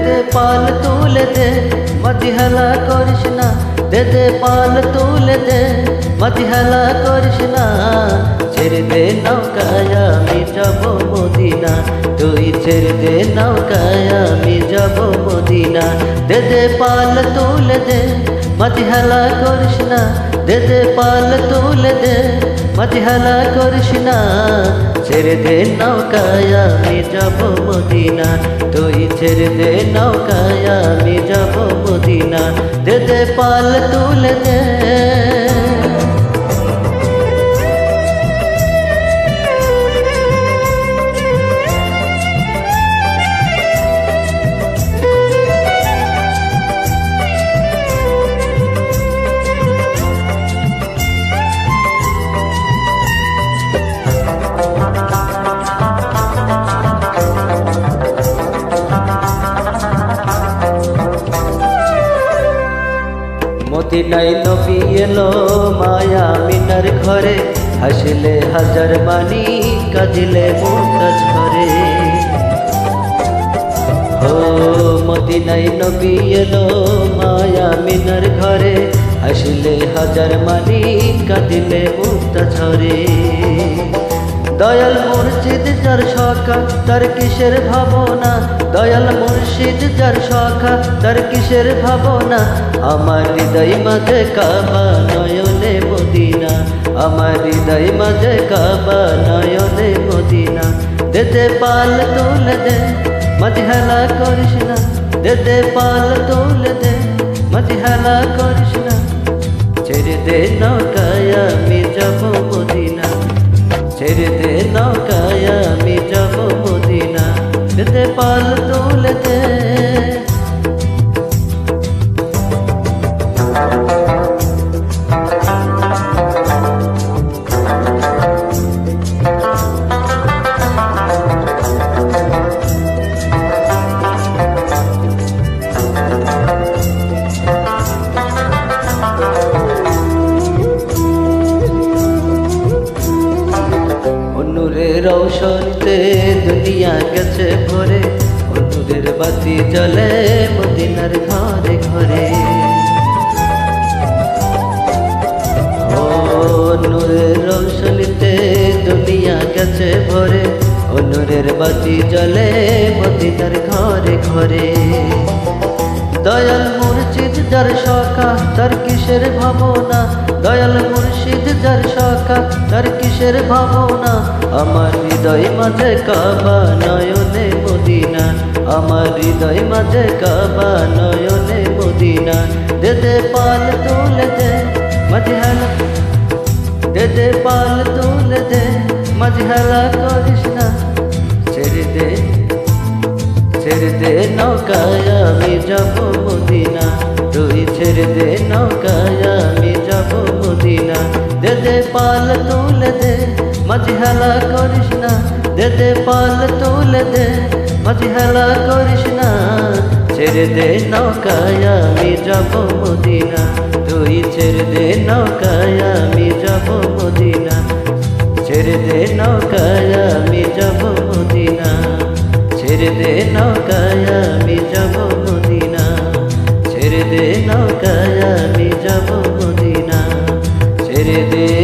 दे पाल तुले दे मदिहला करिसना दे पाल तुले दे मदिहला करिसना ছেড়ে দে নৌকায় আমি যাব মদিনা তুই ছেড়ে দে নৌকায় আমি যাব মদিনা দে পাল তুলে দে মদিহলা করিসনা দে পাল তুলে দে মদিহলা করিসনা ছেড়ে দে নৌকায় আমি যাব মদিনা তুই ছেড়ে দে নৌকায় আমি যাব মদিনা দে পাল তুলে দে মদিনায় নবী এলো মায়া মিনার ঘরে হাসলে হাজার বাণী কাঁদিলে মুমতাজ করে ও মদিনায় নবী এলো মায়া মিনার ঘরে হাসলে হাজার বাণী কাঁদিলে মুমতাজ ঝরে দয়াল মুর্শিদ যার সখা তার কিসের ভাবনা দয়াল মুর্শিদ যার সখা তার কিসের ভাবনা আমার হৃদয় মাঝে কাবা নয়নে মদিনা আমার হৃদয় মাঝে কাবা নয়নে মদিনা দে পাল তুলে দে মদিহলা করিসনা দে পাল তুলে দে মদিহলা করিসনা ছেড়ে দে নৌকায় আমি যাব মদিনা ছেড়ে দে নৌকায় আমি যাব মদিনা দে পাল তুলে দে রৌশনীতে দুনিয়া গেছে ভরে নূরের বাতি জ্বলে মদিনার ঘরে ঘরে ও নূরের রৌশনীতে দুনিয়া গেছে ভরে নূরের বাতি জ্বলে মদিনার ঘরে ঘরে দয়াল মুর্শিদ যার সখা তার কিসের ভাবনা দয়াল মুর্শিদ যার সখা তার কিসের ভাবনা আমার হৃদয় মাঝে কাবা নয়নে মদিনা আমার হৃদয় মাঝে কাবা নয়নে মদিনা দে পাল তুলে দে মদিহলা দে পাল তুলে দে মদিহলা করিসনা ছেড়ে দে নৌকায় আমি যাব মদিনা তুই ছেড়ে দে নৌকায় আমি যাব মদিনা দে পাল তুলে দে মদিহলা করিসনা দে পাল তুলে দে মদিহলা করিসনা ছেড়ে দে নৌকায় আমি যাব মদিনা তুই ছেড়ে দে নৌকায় আমি যাব মদিনা ছেড়ে দে নৌকায় আমি যাব মদিনা ছেড়ে দে নৌকায় আমি যাব মদিনা ছেড়ে দে নৌকায় আমি যাব মদিনা ছেড়ে দে